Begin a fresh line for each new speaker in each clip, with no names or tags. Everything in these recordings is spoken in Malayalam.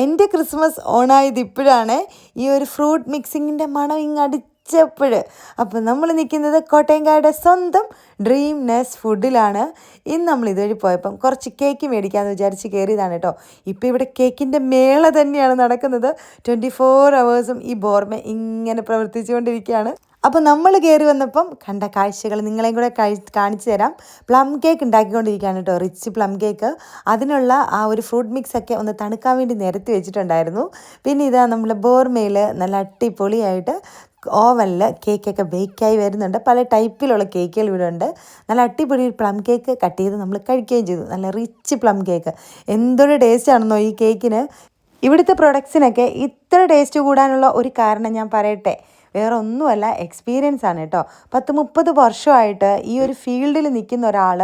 എൻ്റെ ക്രിസ്മസ് ഓണായത് ഇപ്പോഴാണ് ഈ ഒരു ഫ്രൂട്ട് മിക്സിങ്ങിൻ്റെ മണം ഇങ്ങടിച്ചപ്പോൾ. അപ്പോൾ നമ്മൾ നിൽക്കുന്നത് കോട്ടയംകാരുടെ സ്വന്തം ഡ്രീം നെസ്റ്റ് ഫുഡിലാണ്. ഇന്ന് നമ്മൾ ഇതുവഴി പോയപ്പം കുറച്ച് കേക്ക് മേടിക്കാമെന്ന് വിചാരിച്ച് കയറിയതാണ് കേട്ടോ. ഇപ്പോൾ ഇവിടെ കേക്കിൻ്റെ മേള തന്നെയാണ് നടക്കുന്നത്. 24 hours ഈ ബോർമ ഇങ്ങനെ പ്രവർത്തിച്ചുകൊണ്ടിരിക്കുകയാണ്. അപ്പോൾ നമ്മൾ കയറി വന്നപ്പം കണ്ട കാഴ്ചകൾ നിങ്ങളെയും കൂടെ കാണിച്ചു തരാം. പ്ലം കേക്ക് ഉണ്ടാക്കിക്കൊണ്ടിരിക്കുകയാണ് കേട്ടോ, റിച്ച് പ്ലം കേക്ക്. അതിനുള്ള ആ ഒരു ഫ്രൂട്ട് മിക്സൊക്കെ ഒന്ന് തണുക്കാൻ വേണ്ടി നിരത്തി വെച്ചിട്ടുണ്ടായിരുന്നു. പിന്നെ ഇതാ നമ്മൾ ബോർമയിൽ നല്ല അടിപൊളിയായിട്ട് ഓവനിൽ കേക്കൊക്കെ ബേക്കായി വരുന്നുണ്ട്. പല ടൈപ്പിലുള്ള കേക്കുകൾ ഇവിടെ ഉണ്ട്. നല്ല അടിപൊളി പ്ലം കേക്ക് കട്ട് ചെയ്ത് നമ്മൾ കഴിക്കുകയും ചെയ്തു. നല്ല റിച്ച് പ്ലം കേക്ക്. എന്തൊരു ടേസ്റ്റ് ആണെന്നോ ഈ കേക്കിന്. ഇവിടുത്തെ പ്രൊഡക്ട്സിനൊക്കെ ഇത്ര ടേസ്റ്റ് കൂടാനുള്ള ഒരു കാരണം ഞാൻ പറയട്ടെ, വേറെ ഒന്നുമല്ല, എക്സ്പീരിയൻസ് ആണ് കേട്ടോ. 10-30 വർഷമായിട്ട് ഈ ഒരു ഫീൽഡിൽ നിൽക്കുന്ന ഒരാൾ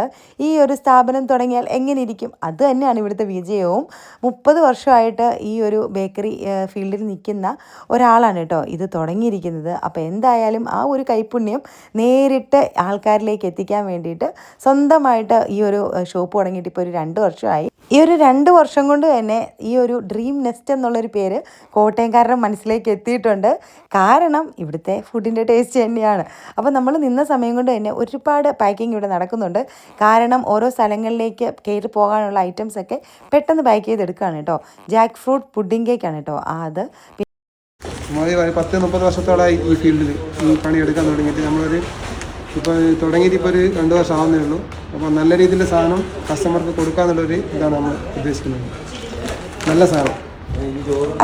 ഈ ഒരു സ്ഥാപനം തുടങ്ങിയാൽ എങ്ങനെ ഇരിക്കും? അത് തന്നെയാണ് ഇവിടുത്തെ വിജയവും. 30 വർഷമായിട്ട് ഈ ഒരു ബേക്കറി ഫീൽഡിൽ നിൽക്കുന്ന ഒരാളാണ് കേട്ടോ ഇത് തുടങ്ങിയിരിക്കുന്നത്. അപ്പോൾ എന്തായാലും ആ ഒരു കൈപുണ്യം നേരിട്ട് ആൾക്കാരിലേക്ക് എത്തിക്കാൻ വേണ്ടിയിട്ട് സ്വന്തമായിട്ട് ഈ ഒരു ഷോപ്പ് തുടങ്ങിയിട്ട് ഇപ്പോൾ ഒരു 2 വർഷമായി. ഈ ഒരു 2 വർഷം കൊണ്ട് തന്നെ ഈ ഒരു ഡ്രീം നെസ്റ്റ് എന്നുള്ളൊരു പേര് കോട്ടയംകാരുടെ മനസ്സിലേക്ക് എത്തിയിട്ടുണ്ട്. കാരണം ഇവിടുത്തെ ഫുഡിൻ്റെ ടേസ്റ്റ് തന്നെയാണ്. അപ്പോൾ നമ്മൾ നിന്ന സമയം കൊണ്ട് തന്നെ ഒരുപാട് പാക്കിംഗ് ഇവിടെ നടക്കുന്നുണ്ട്. കാരണം ഓരോ സ്ഥലങ്ങളിലേക്ക് കയറി പോകാനുള്ള ഐറ്റംസൊക്കെ പെട്ടെന്ന് പാക്ക് ചെയ്തെടുക്കുകയാണ് കേട്ടോ. ജാക്ക് ഫ്രൂട്ട് പുഡിംഗ് കേക്കാണ് കേട്ടോ അത്.
10-30 വർഷത്തോളമായി ഈ ഫീൽഡിൽ ഈ പണിയെടുക്കാൻ തുടങ്ങിയിട്ട്. നമ്മളൊരു ഇപ്പോൾ തുടങ്ങിയിട്ട് ഇപ്പോൾ ഒരു 2 വർഷം ആവുന്നേ ഉള്ളൂ. അപ്പോൾ നല്ല രീതിയിലുള്ള സാധനം കസ്റ്റമർക്ക് കൊടുക്കാന്നുള്ളൊരു ഇതാണ് നമ്മൾ ഉദ്ദേശിക്കുന്നത്. നല്ല സാധനം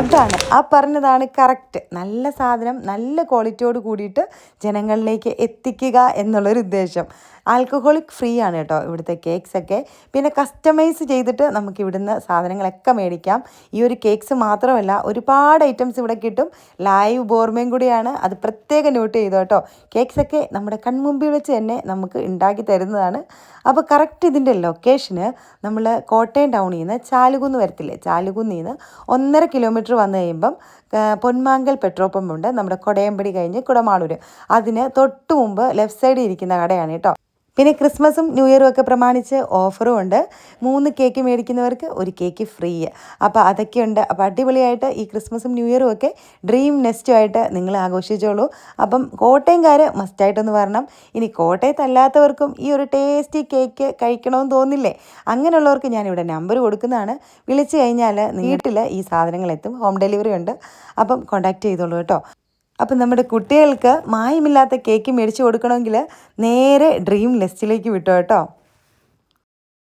അതാണ്, ആ പറഞ്ഞതാണ് കറക്റ്റ്. നല്ല സാധനം നല്ല ക്വാളിറ്റിയോട് കൂടിയിട്ട് ജനങ്ങളിലേക്ക് എത്തിക്കുക എന്നുള്ളൊരു ഉദ്ദേശം. ആൽക്കഹോളിക് ഫ്രീ ആണ് കേട്ടോ ഇവിടുത്തെ കേക്ക്സൊക്കെ. പിന്നെ കസ്റ്റമൈസ് ചെയ്തിട്ട് നമുക്ക് ഇവിടുന്ന് സാധനങ്ങളൊക്കെ മേടിക്കാം. ഈ ഒരു കേക്ക്സ് മാത്രമല്ല, ഒരുപാട് ഐറ്റംസ് ഇവിടെ കിട്ടും. ലൈവ് ബോർമയും കൂടിയാണ്, അത് പ്രത്യേകം നോട്ട് ചെയ്തോ കേട്ടോ. കേക്ക്സൊക്കെ നമ്മുടെ കൺമുമ്പിൽ വെച്ച് തന്നെ നമുക്ക് ഉണ്ടാക്കി തരുന്നതാണ്. അപ്പോൾ കറക്റ്റ് ഇതിൻ്റെ ലൊക്കേഷന് നമ്മൾ കോട്ടയം ടൗണിൽ നിന്ന് ചാലുകുന്ന് വരത്തില്ലേ, ചാലുകുന്നിൽ നിന്ന് 1.5 കിലോമീറ്റർ വന്നു കഴിയുമ്പം പൊന്മാങ്കൽ പെട്രോൾ പമ്പുണ്ട്. നമ്മുടെ കൊടയമ്പടി കഴിഞ്ഞ് കുടമാളൂർ, അതിന് തൊട്ട് മുമ്പ് ലെഫ്റ്റ് സൈഡിൽ ഇരിക്കുന്ന കടയാണ് കേട്ടോ. പിന്നെ ക്രിസ്മസും ന്യൂ ഇയറും ഒക്കെ പ്രമാണിച്ച് ഓഫറും ഉണ്ട്. 3 കേക്ക് മേടിക്കുന്നവർക്ക് 1 കേക്ക് ഫ്രീ. അപ്പോൾ അതൊക്കെ ഉണ്ട്. അപ്പോൾ അടിപൊളിയായിട്ട് ഈ ക്രിസ്മസും ന്യൂ ഇയറും ഒക്കെ ഡ്രീം നെസ്റ്റുമായിട്ട് നിങ്ങൾ ആഘോഷിച്ചോളൂ. അപ്പം കോട്ടയംകാർ മസ്റ്റായിട്ടൊന്ന് വരണം. ഇനി കോട്ടയത്തല്ലാത്തവർക്കും ഈ ഒരു ടേസ്റ്റി കേക്ക് കഴിക്കണമെന്ന് തോന്നില്ലേ, അങ്ങനെയുള്ളവർക്ക് ഞാനിവിടെ നമ്പർ കൊടുക്കുന്നതാണ്. വിളിച്ചു കഴിഞ്ഞാൽ വീട്ടിൽ ഈ സാധനങ്ങളെത്തും. ഹോം ഡെലിവറി ഉണ്ട്. അപ്പം കോൺടാക്റ്റ് ചെയ്തോളൂ കേട്ടോ. അപ്പം നമ്മുടെ കുട്ടികൾക്ക് മായമില്ലാത്ത കേക്ക് മേടിച്ച് കൊടുക്കണമെങ്കിൽ നേരെ ഡ്രീം നെസ്റ്റിലേക്ക് വിട്ടോ കേട്ടോ.